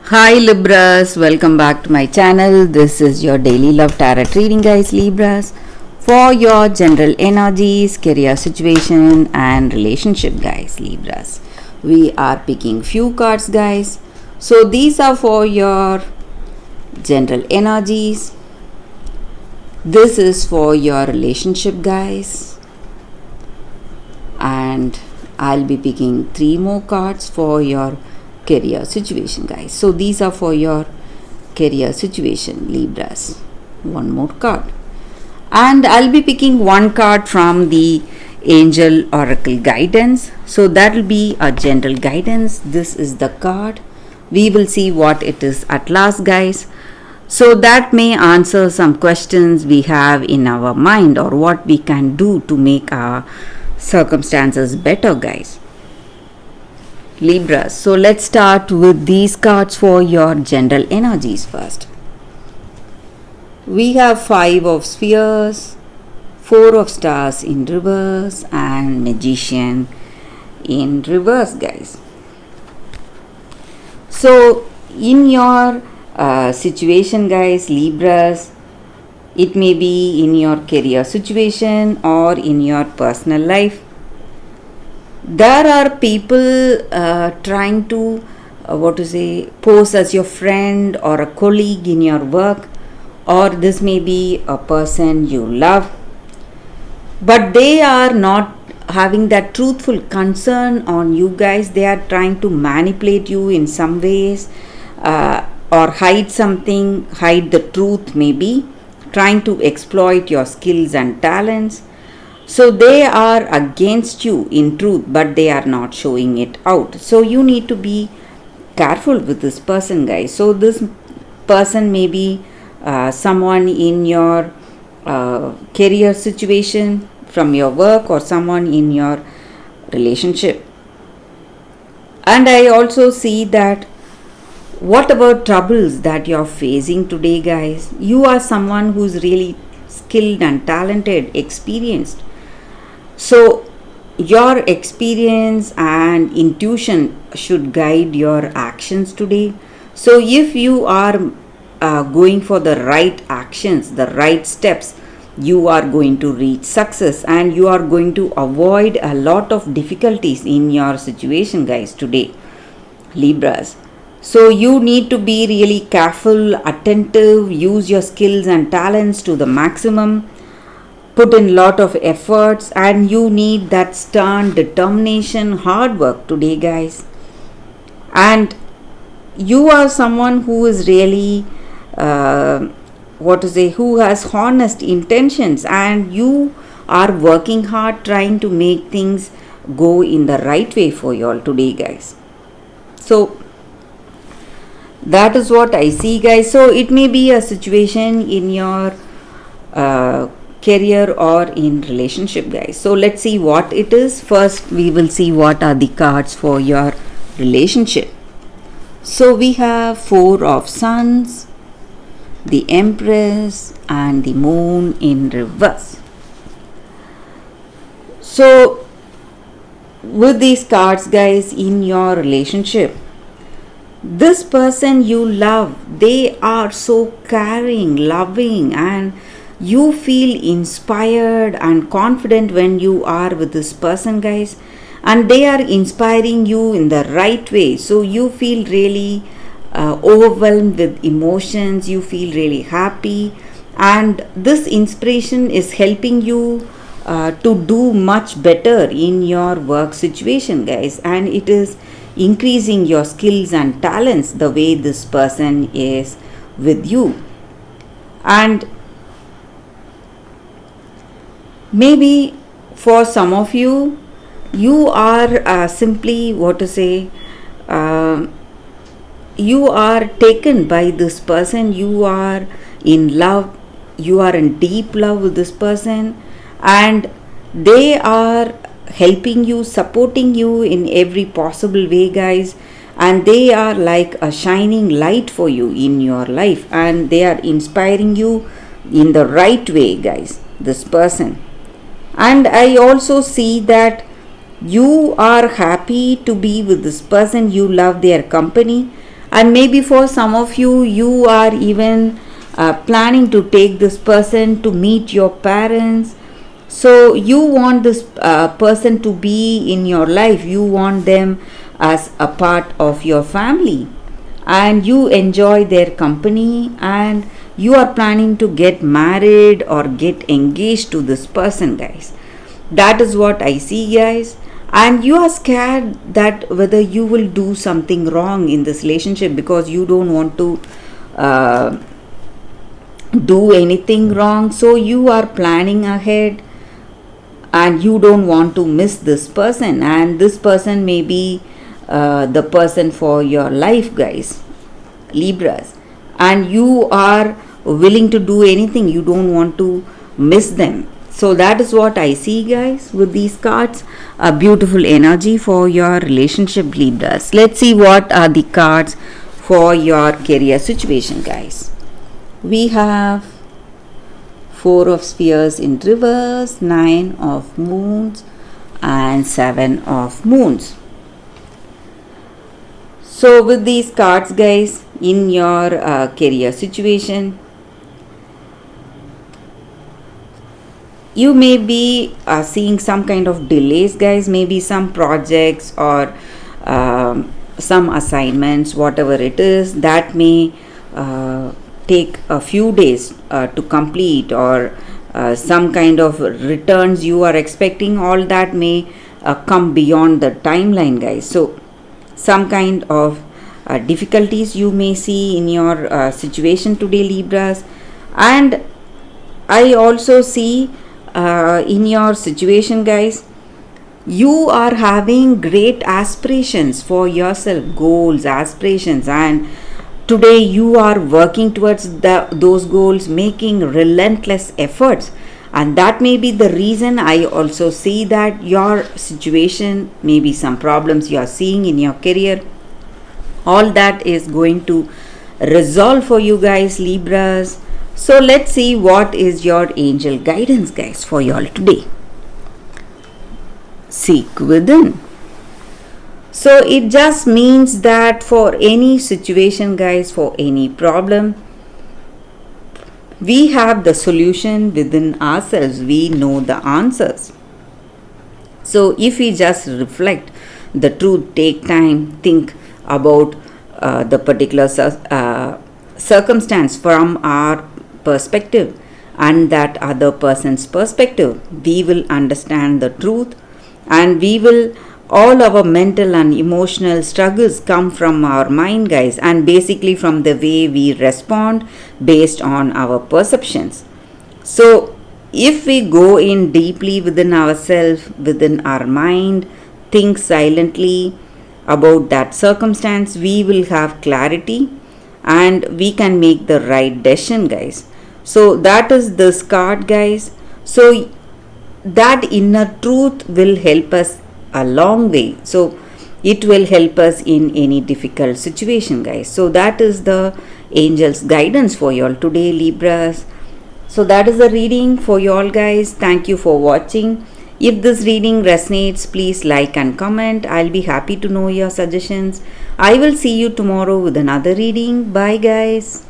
Hi Libras, welcome back to my channel. This is your daily love tarot reading, guys. Libras, for your general energies, career situation and relationship, guys. Libras, we are picking few cards, guys. So these are for your general energies. This is for your relationship, guys, and I'll be picking 3 more cards for your career situation, guys. So these are for your career situation, Libras. One more card, and I'll be picking one card from the angel oracle guidance. So that will be a general guidance. This is the card. We will see what it is at last, guys. So that may answer some questions we have in our mind, or what we can do to make our circumstances better, guys. Libras. So let's start with these cards for your general energies first. We have 5 of spheres, 4 of stars in reverse, and magician in reverse, guys. So in your situation, guys, Libras, it may be in your career situation or in your personal life. There are people trying to pose as your friend or a colleague in your work, or this may be a person you love, but they are not having that truthful concern on you, guys. They are trying to manipulate you in some ways, or hide something, hide the truth, maybe trying to exploit your skills and talents. So they are against you in truth, but they are not showing it out. So you need to be careful with this person, guys. So this person may be someone in your career situation from your work, or someone in your relationship. And I also see that what about troubles that you're facing today, guys? You are someone who's really skilled and talented, experienced. So your experience and intuition should guide your actions today. So if you are going for the right actions, the right steps, you are going to reach success, and you are going to avoid a lot of difficulties in your situation, guys, today, Libras. So you need to be really careful, attentive, use your skills and talents to the maximum, put in lot of efforts, and you need that stern determination, hard work today, guys. And you are someone who is really who has honest intentions, and you are working hard trying to make things go in the right way for you all today, guys. So that is what I see, guys. So it may be a situation in your career or in relationship, guys. So let's see what it is. First we will see what are the cards for your relationship. So we have 4 of Suns, the Empress, and the Moon in reverse. So with these cards, guys, in your relationship, this person you love, they are so caring, loving, and you feel inspired and confident when you are with this person, guys, and they are inspiring you in the right way. So you feel really overwhelmed with emotions, you feel really happy, and this inspiration is helping you to do much better in your work situation, guys, and it is increasing your skills and talents the way this person is with you. And maybe for some of you, you are simply you are taken by this person, you are in love, you are in deep love with this person, and they are helping you, supporting you in every possible way, guys, and they are like a shining light for you in your life, and they are inspiring you in the right way, guys, this person. And I also see that you are happy to be with this person, you love their company, And maybe for some of you, you are even planning to take this person to meet your parents. So you want this person to be in your life, you want them as a part of your family, and you enjoy their company, and you are planning to get married or get engaged to this person, guys. That is what I see, guys. And you are scared that whether you will do something wrong in this relationship, because you don't want to uh, do anything wrong. So you are planning ahead, and you don't want to miss this person, and this person may be the person for your life, guys, Libras. And you are willing to do anything, you don't want to miss them. So that is what I see, guys, with these cards. A beautiful energy for your relationship, Libras. Let's see what are the cards for your career situation, guys. We have Four of Spheres in reverse, Nine of Moons, and Seven of Moons. So with these cards, guys, in your career situation, you may be seeing some kind of delays, guys. Maybe some projects or some assignments, whatever it is, that may take a few days to complete, or some kind of returns you are expecting, all that may come beyond the timeline, guys. So some kind of difficulties you may see in your situation today, Libras. And I also see in your situation, guys, you are having great aspirations for yourself, goals, aspirations, and today you are working towards those goals, making relentless efforts. And that may be the reason I also see that your situation, maybe some problems you are seeing in your career, all that is going to resolve for you, guys, Libras. So let's see what is your angel guidance, guys, for y'all today. Seek within. So it just means that for any situation, guys, for any problem, we have the solution within ourselves. We know the answers. So if we just reflect the truth, take time, think about the particular circumstance from our perspective and that other person's perspective, we will understand the truth, and we will, all our mental and emotional struggles come from our mind, guys, and basically from the way we respond based on our perceptions. So if we go in deeply within ourselves, within our mind, think silently about that circumstance, we will have clarity and we can make the right decision, guys. So that is this card, guys. So that inner truth will help us a long way. So it will help us in any difficult situation, guys. So that is the angel's guidance for y'all today, Libras. So that is the reading for y'all, guys. Thank you for watching. If this reading resonates, please like and comment. I'll be happy to know your suggestions. I will see you tomorrow with another reading. Bye, guys.